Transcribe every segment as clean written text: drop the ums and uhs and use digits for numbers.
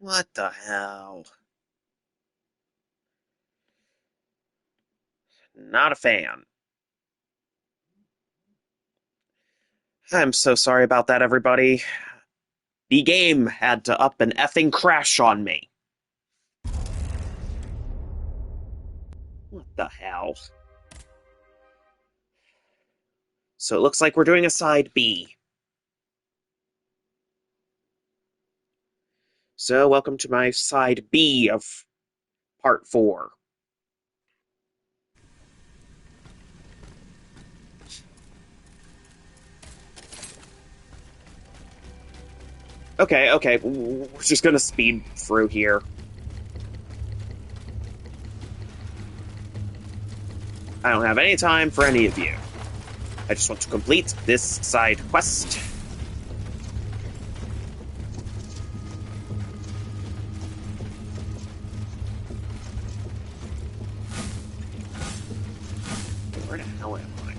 What the hell? Not a fan. I'm so sorry about that, everybody. The game had to up an effing crash on me. What the hell? So it looks like we're doing a side B. So welcome to my side B of part 4. Okay, we're just gonna speed through here. I don't have any time for any of you. I just want to complete this side quest. Where the hell am I?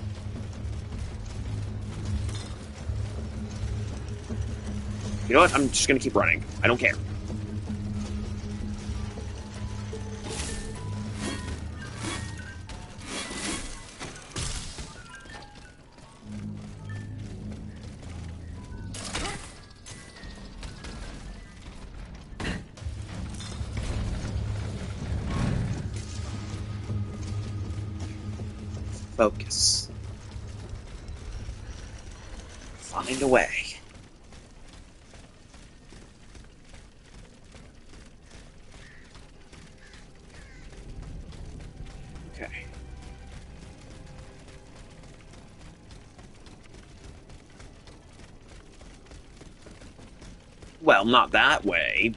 You know what? I'm just gonna keep running. I don't care. Focus. Find a way. Okay. Well, not that way.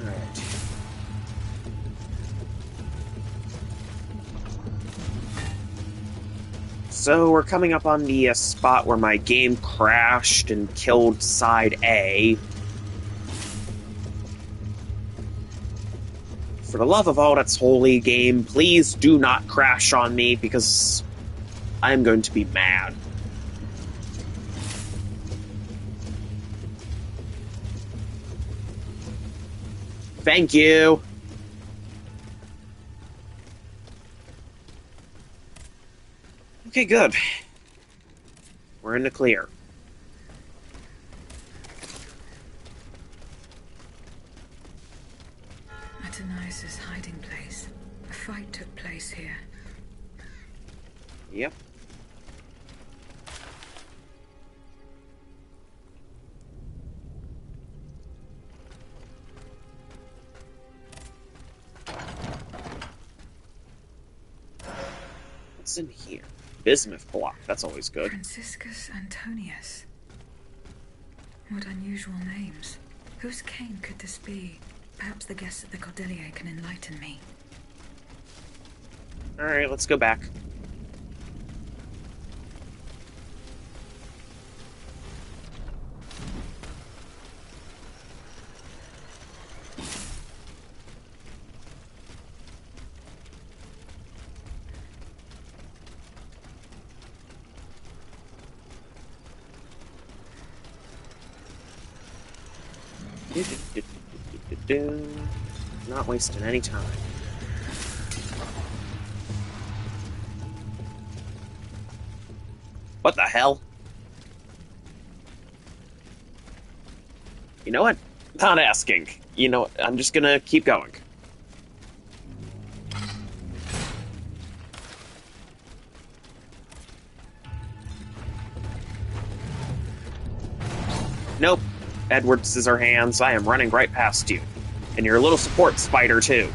Alright. So we're coming up on the spot where my game crashed and killed side A. For the love of all that's holy, game, please do not crash on me because I'm going to be mad. Thank you. Okay, good. We're in the clear. Atanais's hiding place. A fight took place here. Yep. What's in here? Bismuth block. That's always good. Franciscus Antonius. What unusual names. Whose cane could this be? Perhaps the guests at the Cordelier can enlighten me. Alright, let's go back. Not wasting any time. What the hell? You know what? Not asking. You know, I'm just gonna keep going. Nope. Edward Scissorhands, I am running right past you. And your little support spider, too.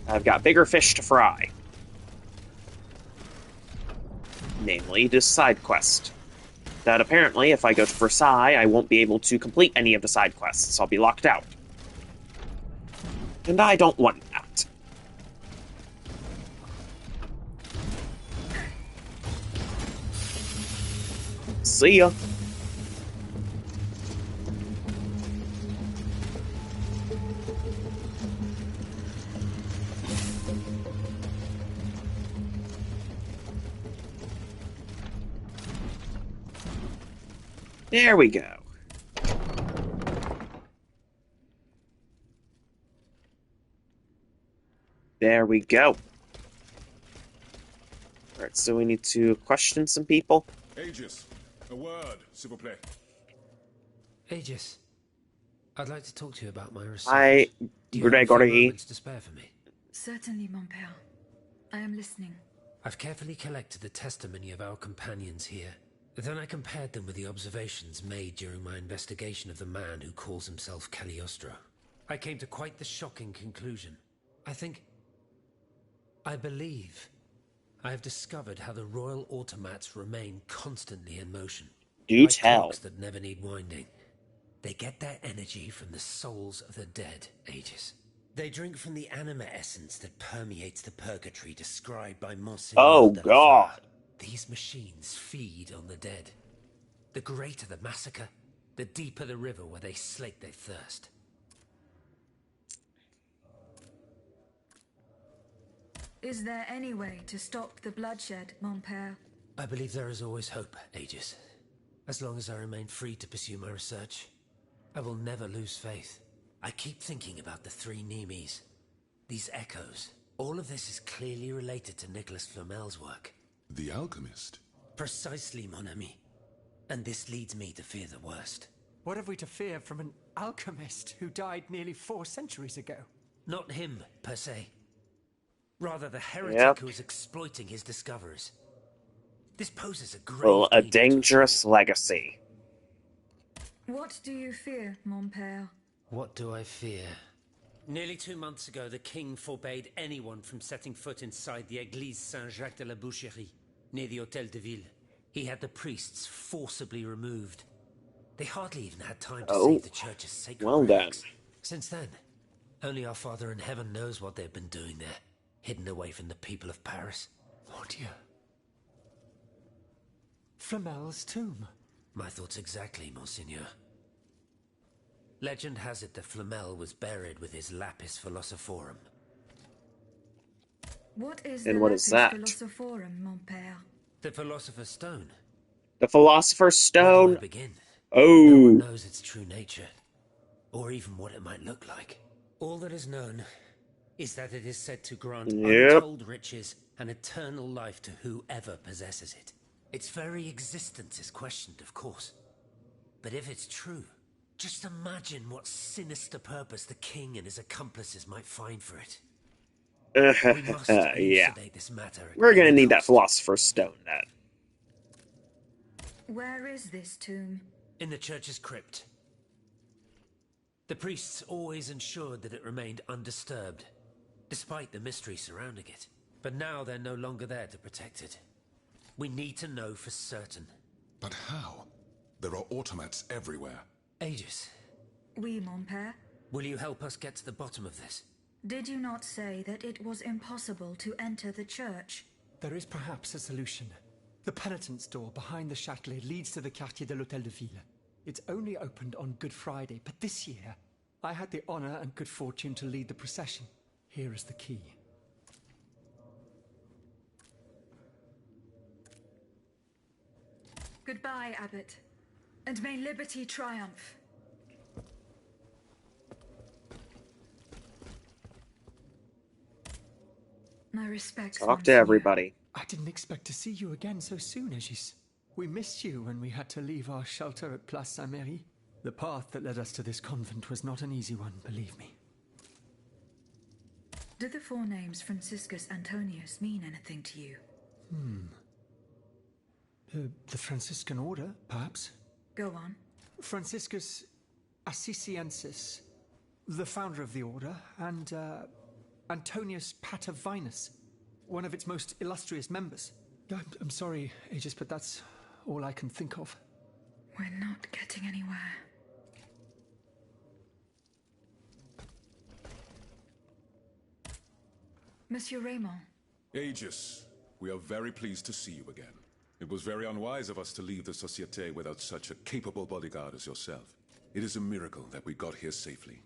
I've got bigger fish to fry. namely this side quest. That apparently, if I go to Versailles, I won't be able to complete any of the side quests. I'll be locked out. And I don't want that. See ya. There we go. There we go. Alright, so we need to question some people. Aegis, a word, s'il vous plaît. Aegis, I'd like to talk to you about my research. Hi, Do you have a few Gregory. moments to spare for me? Certainly, mon père. I am listening. I've carefully collected the testimony of our companions here. Then I compared them with the observations made during my investigation of the man who calls himself Cagliostro. I came to quite the shocking conclusion. I believe I have discovered how the royal automats remain constantly in motion. Do Like tell. clocks that never need winding. They get their energy from the souls of the dead, Aegis. They drink from the anima essence that permeates the purgatory described by Monseigneur Oh, de la God. Fare. These machines feed on the dead. The greater the massacre, the deeper the river where they slake their thirst. Is there any way to stop the bloodshed, mon père? I believe there is always hope, Aegis. As long as I remain free to pursue my research, I will never lose faith. I keep thinking about the three Nemes. These echoes. All of this is clearly related to Nicholas Flamel's work. The alchemist? Precisely, mon ami. And this leads me to fear the worst. What have we to fear from an alchemist who died nearly 4 centuries ago? Not him, per se. Rather, the heretic Yep. who is exploiting his discoveries. This poses a grave Well, a danger to us dangerous all. legacy. What do you fear, mon père? What do I fear? Nearly 2 months ago, the king forbade anyone from setting foot inside the Église Saint-Jacques de la Boucherie, near the Hôtel de Ville. He had the priests forcibly removed. They hardly even had time to Oh. save the church's sacred Well then. relics. Since then, only our Father in heaven knows what they've been doing there, hidden away from the people of Paris. Oh dear. Flamel's tomb. My thoughts exactly, Monseigneur. Legend has it that Flamel was buried with his lapis philosophorum. What is And the what is Lapis that? Philosophorum, mon père? The Philosopher's Stone. The Philosopher's Where do Stone. I begin? No one Oh. knows its true nature, or even what it might look like. All that is known is that it is said to grant Yep. untold riches and eternal life to whoever possesses it. Its very existence is questioned, of course. But if it's true, just imagine what sinister purpose the king and his accomplices might find for it. We must Yeah. elucidate this matter. at We're gonna any need that cost. Philosopher's Stone then. Where is this tomb? In the church's crypt. The priests always ensured that it remained undisturbed, despite the mystery surrounding it. But now they're no longer there to protect it. We need to know for certain. But how? There are automats everywhere. Aegis, Oui, mon père. will you help us get to the bottom of this? Did you not say that it was impossible to enter the church? There is perhaps a solution. The penitent's door behind the Châtelet leads to the Quartier de l'Hôtel de Ville. It's only opened on Good Friday, but this year, I had the honor and good fortune to lead the procession. Here is the key. Goodbye, Abbot. And may liberty triumph. My respects, Talk to Monseigneur. everybody. I didn't expect to see you again so soon, Aegis. We missed you when we had to leave our shelter at Place Saint-Méry. The path that led us to this convent was not an easy one, believe me. Do the four names Franciscus Antonius mean anything to you? The Franciscan order, perhaps? Go on. Franciscus Assisiensis, the founder of the order, and Antonius Patavinus, one of its most illustrious members. I'm sorry, Aegis, but that's all I can think of. We're not getting anywhere. Monsieur Raymond. Aegis, we are very pleased to see you again. It was very unwise of us to leave the Société without such a capable bodyguard as yourself. It is a miracle that we got here safely.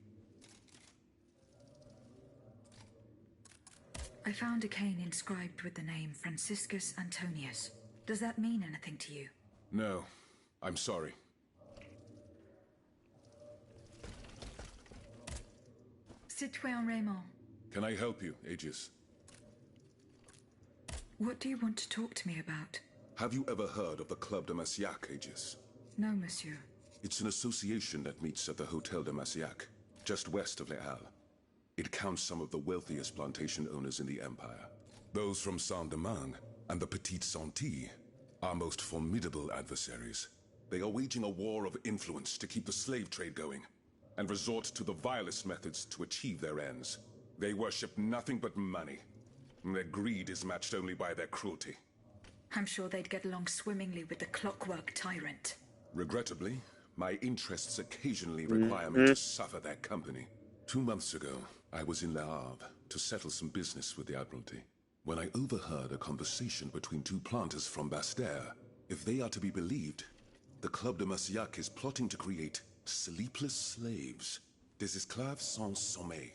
I found a cane inscribed with the name Franciscus Antonius. Does that mean anything to you? No, I'm sorry. Citoyen Raymond. Can I help you, Aegis? What do you want to talk to me about? Have you ever heard of the Club de Massiac, Aegis? No, monsieur. It's an association that meets at the Hotel de Massiac, just west of Les Halles. It counts some of the wealthiest plantation owners in the Empire. Those from Saint-Domingue and the Petite Santilles, our most formidable adversaries. They are waging a war of influence to keep the slave trade going, and resort to the vilest methods to achieve their ends. They worship nothing but money. Their greed is matched only by their cruelty. I'm sure they'd get along swimmingly with the clockwork tyrant. Regrettably, my interests occasionally require me to suffer their company. 2 months ago, I was in Le Havre to settle some business with the Admiralty, when I overheard a conversation between two planters from Bastère. If they are to be believed, the Club de Massiac is plotting to create sleepless slaves, des esclaves sans sommeil.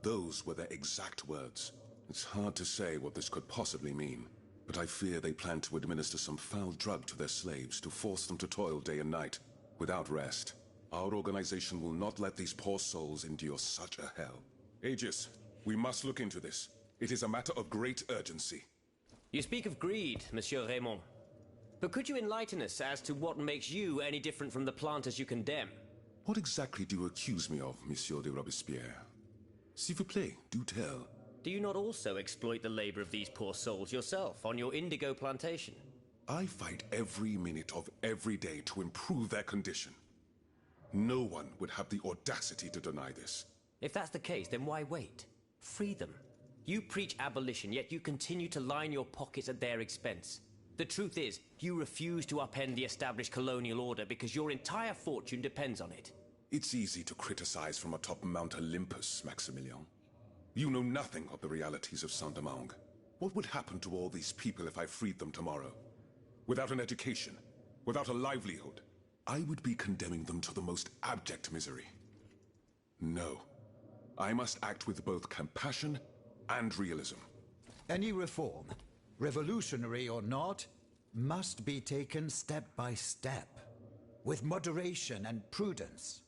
Those were their exact words. It's hard to say what this could possibly mean, but I fear they plan to administer some foul drug to their slaves to force them to toil day and night, without rest. Our organization will not let these poor souls endure such a hell. Aegis, we must look into this. It is a matter of great urgency. You speak of greed, Monsieur Raymond. But could you enlighten us as to what makes you any different from the planters you condemn? What exactly do you accuse me of, Monsieur de Robespierre? S'il vous plaît, do tell. Do you not also exploit the labor of these poor souls yourself on your indigo plantation? I fight every minute of every day to improve their condition. No one would have the audacity to deny this. If that's the case, then why wait? Free them. You preach abolition, yet you continue to line your pockets at their expense. The truth is, you refuse to upend the established colonial order because your entire fortune depends on it. It's easy to criticize from atop Mount Olympus, Maximilian. You know nothing of the realities of Saint-Domingue. What would happen to all these people if I freed them tomorrow? Without an education, without a livelihood, I would be condemning them to the most abject misery. No. I must act with both compassion and realism. Any reform, revolutionary or not, must be taken step by step, with moderation and prudence.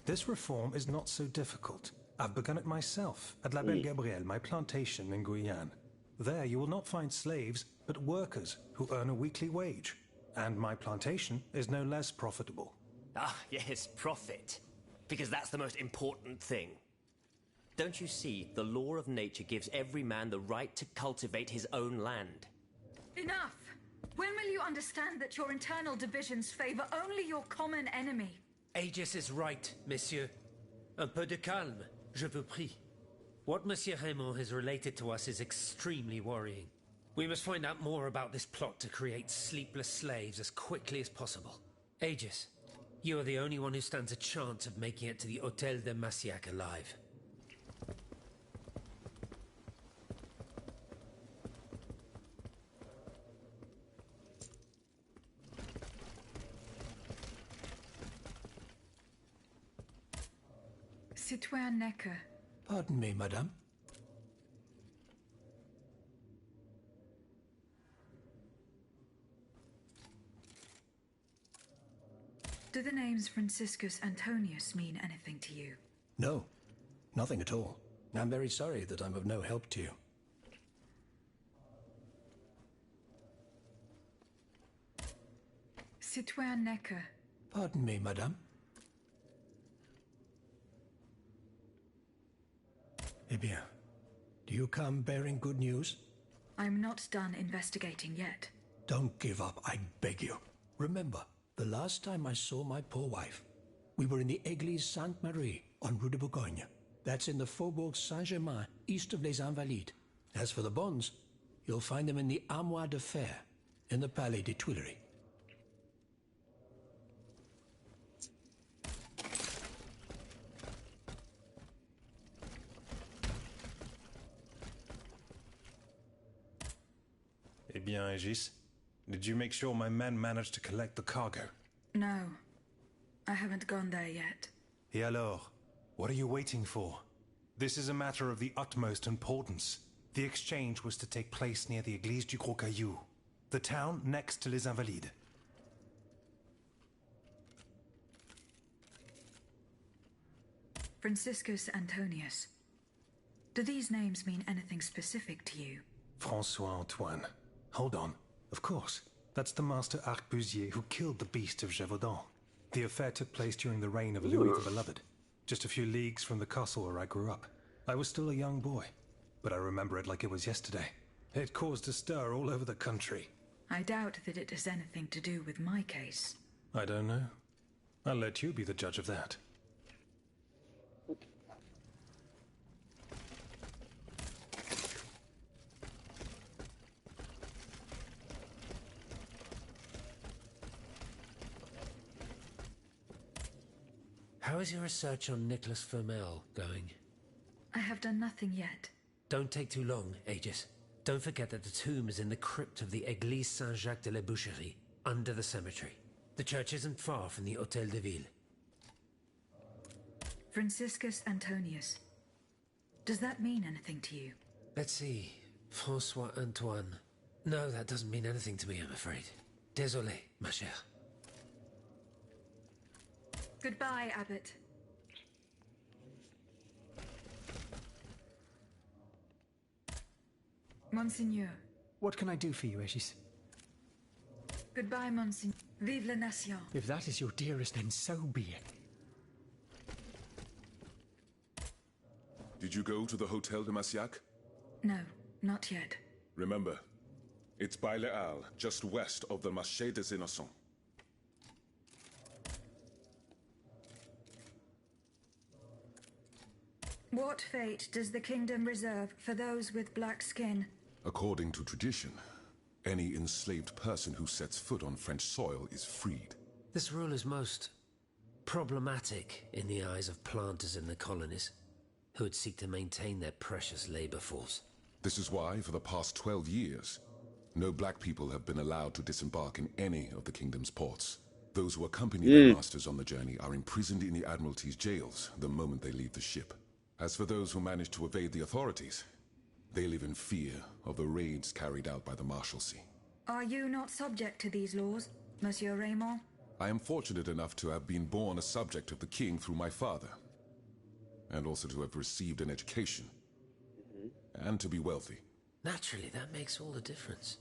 This reform is not so difficult. I've begun it myself at La Belle Gabrielle, my plantation in Guyane. There you will not find slaves, but workers who earn a weekly wage. And my plantation is no less profitable. Ah, yes, profit. Because that's the most important thing. Don't you see, the law of nature gives every man the right to cultivate his own land. Enough! When will you understand that your internal divisions favor only your common enemy? Aegis is right, monsieur. Un peu de calme, je vous prie. What Monsieur Raymond has related to us is extremely worrying. We must find out more about this plot to create sleepless slaves as quickly as possible. Aegis, you are the only one who stands a chance of making it to the Hotel de Massiac alive. Citoyen Necker. Pardon me, madame. Do the names Franciscus Antonius mean anything to you? No, nothing at all. I'm very sorry that I'm of no help to you. Citoyen Necker. Pardon me, madame. Eh bien, do you come bearing good news? I'm not done investigating yet. Don't give up, I beg you. Remember, the last time I saw my poor wife, we were in the Église Sainte-Marie on Rue de Bourgogne. That's in the Faubourg Saint-Germain, east of Les Invalides. As for the bonds, You'll find them in the Armoire de Fer, in the Palais des Tuileries. Eh bien, Aegis, did you make sure my men managed to collect the cargo? No, I haven't gone there yet. Et alors? What are you waiting for? This is a matter of the utmost importance. The exchange was to take place near the Église du Gros Caillou, the town next to Les Invalides. Franciscus Antonius. Do these names mean anything specific to you? François Antoine. Hold on. Of course. That's the master arquebusier who killed the beast of Gévaudan. The affair took place during the reign of Louis the Beloved, just a few leagues from the castle where I grew up. I was still a young boy, but I remember it like it was yesterday. It caused a stir all over the country. I doubt that it has anything to do with my case. I don't know. I'll let you be the judge of that. How is your research on Nicholas Flamel going? I have done nothing yet. Don't take too long, Aegis. Don't forget that the tomb is in the crypt of the Église Saint-Jacques de la Boucherie, under the cemetery. The church isn't far from the Hôtel de Ville. Franciscus Antonius. Does that mean anything to you? Let's see. François Antoine. No, that doesn't mean anything to me, I'm afraid. Désolé, ma chère. Goodbye, Abbot. Monseigneur. What can I do for you, Aegis? Goodbye, Monseigneur. Vive la Nation. If that is your dearest, then so be it. Did you go to the Hotel de Massiac? No, not yet. Remember, it's by Les Halles, just west of the Marché des Innocents. What fate does the kingdom reserve for those with black skin? According to tradition, any enslaved person who sets foot on French soil is freed. This rule is most problematic in the eyes of planters in the colonies, who would seek to maintain their precious labor force. This is why, for the past 12 years, no black people have been allowed to disembark in any of the kingdom's ports. Those who accompany their masters on the journey are imprisoned in the Admiralty's jails the moment they leave the ship. As for those who manage to evade the authorities, they live in fear of the raids carried out by the Marshalsea. Are you not subject to these laws, Monsieur Raymond? I am fortunate enough to have been born a subject of the king through my father, and also to have received an education, and to be wealthy. Naturally, that makes all the difference.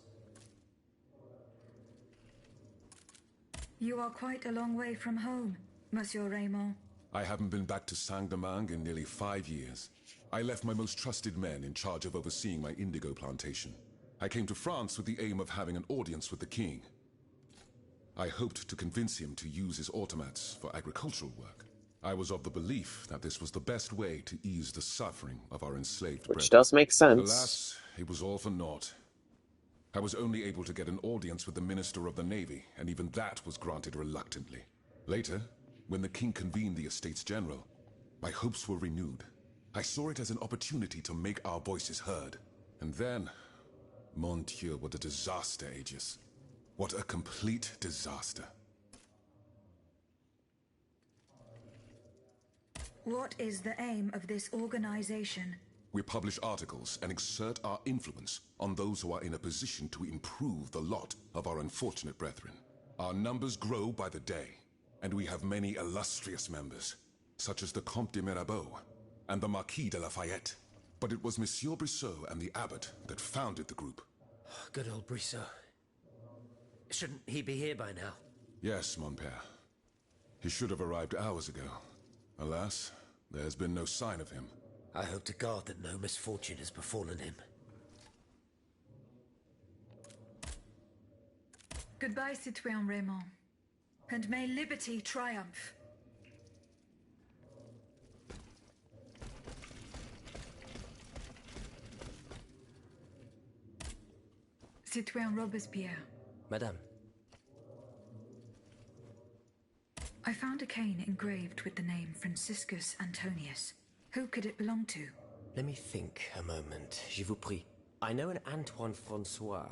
You are quite a long way from home, Monsieur Raymond. I haven't been back to Saint-Domingue in nearly 5 years. I left my most trusted men in charge of overseeing my indigo plantation. I came to France with the aim of having an audience with the king. I hoped to convince him to use his automats for agricultural work. I was of the belief that this was the best way to ease the suffering of our enslaved Which brethren. does make sense. Alas, it was all for naught. I was only able to get an audience with the Minister of the Navy, and even that was granted reluctantly. Later, when the king convened the Estates General, my hopes were renewed. I saw it as an opportunity to make our voices heard. And then, mon Dieu, what a disaster, Aegis. What a complete disaster. What is the aim of this organization? We publish articles and exert our influence on those who are in a position to improve the lot of our unfortunate brethren. Our numbers grow by the day, and we have many illustrious members, such as the Comte de Mirabeau and the Marquis de Lafayette. But it was Monsieur Brissot and the abbot that founded the group. Good old Brissot. Shouldn't he be here by now? Yes, mon père. He should have arrived hours ago. Alas, there has been no sign of him. I hope to God that no misfortune has befallen him. Goodbye, Citoyen Raymond. And may liberty triumph. Citoyen Robespierre. Madame. I found a cane engraved with the name Franciscus Antonius. Who could it belong to? Let me think a moment, je vous prie. I know an Antoine Francois,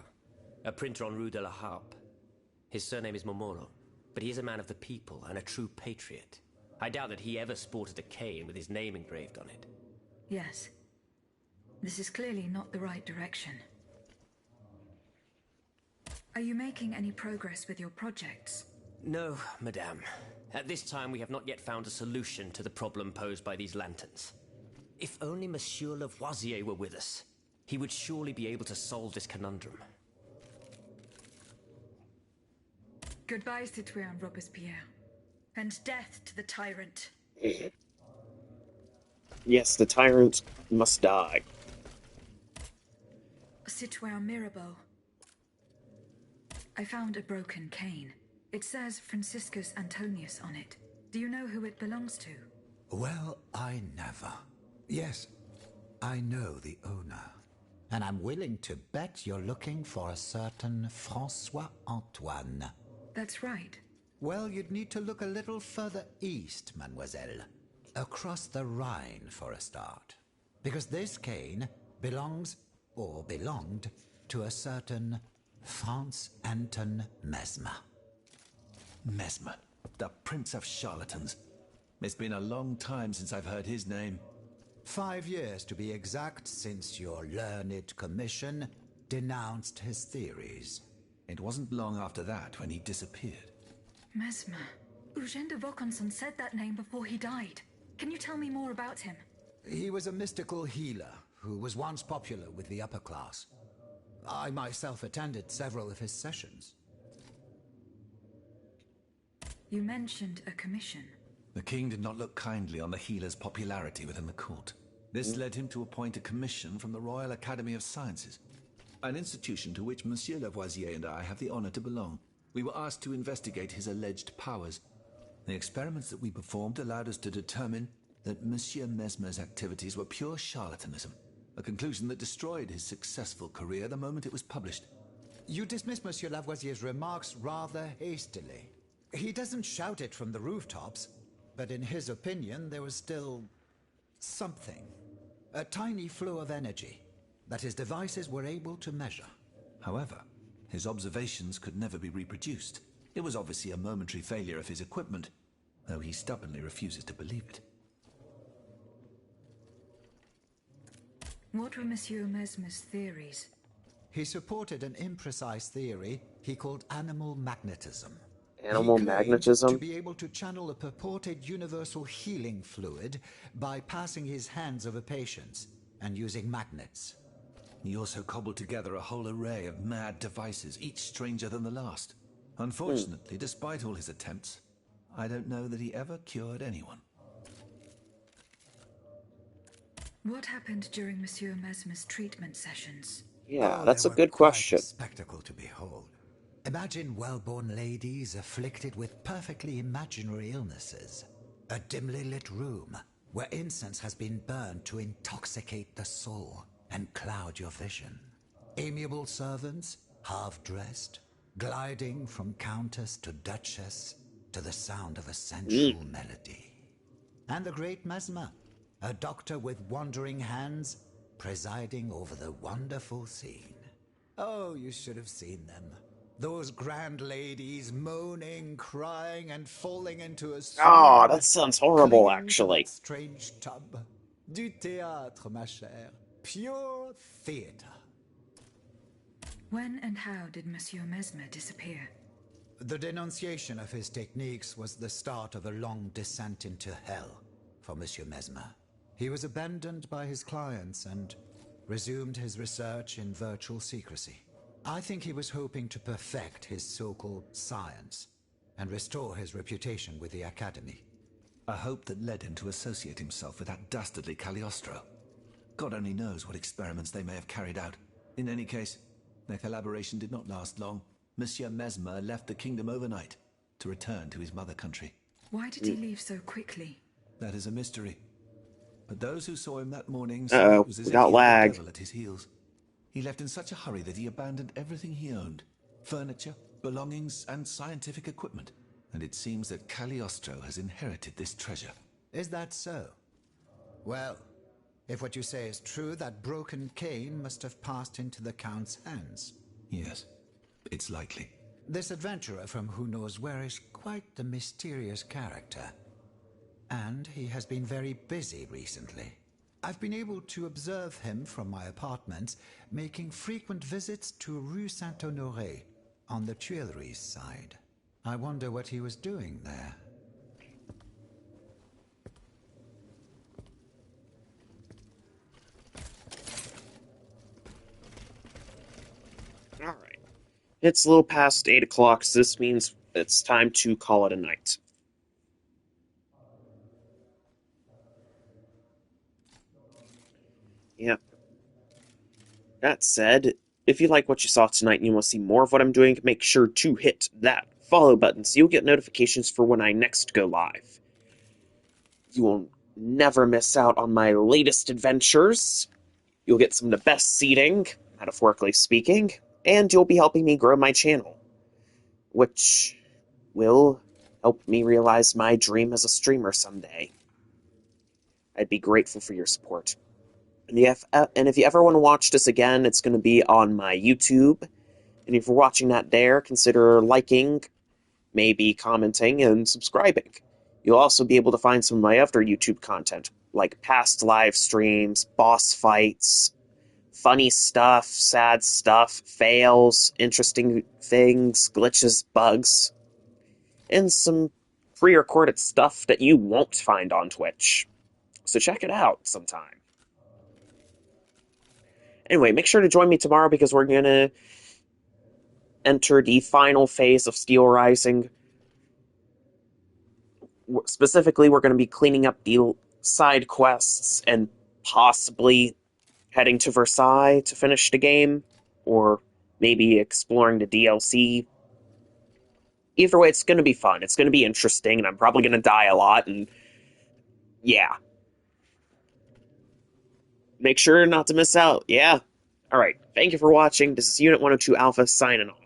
a printer on Rue de la Harpe. His surname is Momoro, but he is a man of the people and a true patriot. I doubt that he ever sported a cane with his name engraved on it. Yes. This is clearly not the right direction. Are you making any progress with your projects? No, madame. At this time, we have not yet found a solution to the problem posed by these lanterns. If only Monsieur Lavoisier were with us, he would surely be able to solve this conundrum. Goodbye, Citoyen Robespierre. And death to the tyrant. Yes, the tyrant must die. Citoyen Mirabeau. I found a broken cane. It says Franciscus Antonius on it. Do you know who it belongs to? Well, I never. Yes, I know the owner. And I'm willing to bet you're looking for a certain François Antoine. That's right. Well, you'd need to look a little further east, mademoiselle. Across the Rhine for a start. Because this cane belongs, or belonged, to a certain Franz Anton Mesmer. Mesmer, the prince of charlatans. It's been a long time since I've heard his name. 5 years to be exact since your learned commission denounced his theories. It wasn't long after that when he disappeared. Mesmer. Eugène de Vaucanson said that name before he died. Can you tell me more about him? He was a mystical healer who was once popular with the upper class. I myself attended several of his sessions. You mentioned a commission. The king did not look kindly on the healer's popularity within the court. This led him to appoint a commission from the Royal Academy of Sciences, an institution to which Monsieur Lavoisier and I have the honor to belong. We were asked to investigate his alleged powers. The experiments that we performed allowed us to determine that Monsieur Mesmer's activities were pure charlatanism, a conclusion that destroyed his successful career the moment it was published. You dismiss Monsieur Lavoisier's remarks rather hastily. He doesn't shout it from the rooftops, but in his opinion there was still something. A tiny flow of energy that his devices were able to measure. However, his observations could never be reproduced. It was obviously a momentary failure of his equipment, though he stubbornly refuses to believe it. What were Monsieur Mesmer's theories? He supported an imprecise theory he called animal magnetism. Animal He claimed magnetism? to be able to channel a purported universal healing fluid by passing his hands over patients and using magnets. He also cobbled together a whole array of mad devices, each stranger than the last. Unfortunately, despite all his attempts, I don't know that he ever cured anyone. What happened during Monsieur Mesmer's treatment sessions? Yeah, Oh, that's they a were good quite question. a spectacle to behold. Imagine well-born ladies afflicted with perfectly imaginary illnesses. A dimly lit room where incense has been burned to intoxicate the soul and cloud your vision. Amiable servants, half-dressed, gliding from countess to duchess to the sound of a sensual melody. And the great Mesmer, a doctor with wandering hands, presiding over the wonderful scene. Oh, you should have seen them. Those grand ladies moaning, crying, and falling into a swoon. Oh, that sounds horrible, clinging to actually. that strange tub. Du théâtre, ma chère. Pure theater. When and how did Monsieur Mesmer disappear? The denunciation of his techniques was the start of a long descent into hell for Monsieur Mesmer. He was abandoned by his clients and resumed his research in virtual secrecy. I think he was hoping to perfect his so-called science and restore his reputation with the Academy. A hope that led him to associate himself with that dastardly Cagliostro. God only knows what experiments they may have carried out. In any case, their collaboration did not last long. Monsieur Mesmer left the kingdom overnight to return to his mother country. Why did he leave so quickly? That is a mystery. But those who saw him that morning Uh-oh, said it was as we if got he had the lag. devil at his heels. He left in such a hurry that he abandoned everything he owned. Furniture, belongings, and scientific equipment. And it seems that Cagliostro has inherited this treasure. Is that so? Well, if what you say is true, that broken cane must have passed into the Count's hands. Yes, it's likely. This adventurer from who knows where is quite the mysterious character. And he has been very busy recently. I've been able to observe him from my apartments, making frequent visits to Rue Saint-Honoré, on the Tuileries side. I wonder what he was doing there. Alright. It's a little past 8 o'clock, so this means it's time to call it a night. Yep. That said, if you like what you saw tonight and you want to see more of what I'm doing, make sure to hit that follow button so you'll get notifications for when I next go live. You will never miss out on my latest adventures. You'll get some of the best seating, metaphorically speaking, and you'll be helping me grow my channel, which will help me realize my dream as a streamer someday. I'd be grateful for your support. And if you ever want to watch this again, it's going to be on my YouTube. And if you're watching that there, consider liking, maybe commenting, and subscribing. You'll also be able to find some of my other YouTube content, like past live streams, boss fights, funny stuff, sad stuff, fails, interesting things, glitches, bugs, and some pre-recorded stuff that you won't find on Twitch. So check it out sometime. Anyway, make sure to join me tomorrow because we're going to enter the final phase of Steelrising. Specifically, we're going to be cleaning up the side quests and possibly heading to Versailles to finish the game, or maybe exploring the DLC. Either way, it's going to be fun. It's going to be interesting, and I'm probably going to die a lot, and yeah. Make sure not to miss out. Yeah. Alright, thank you for watching. This is Unit 102 Alpha signing off.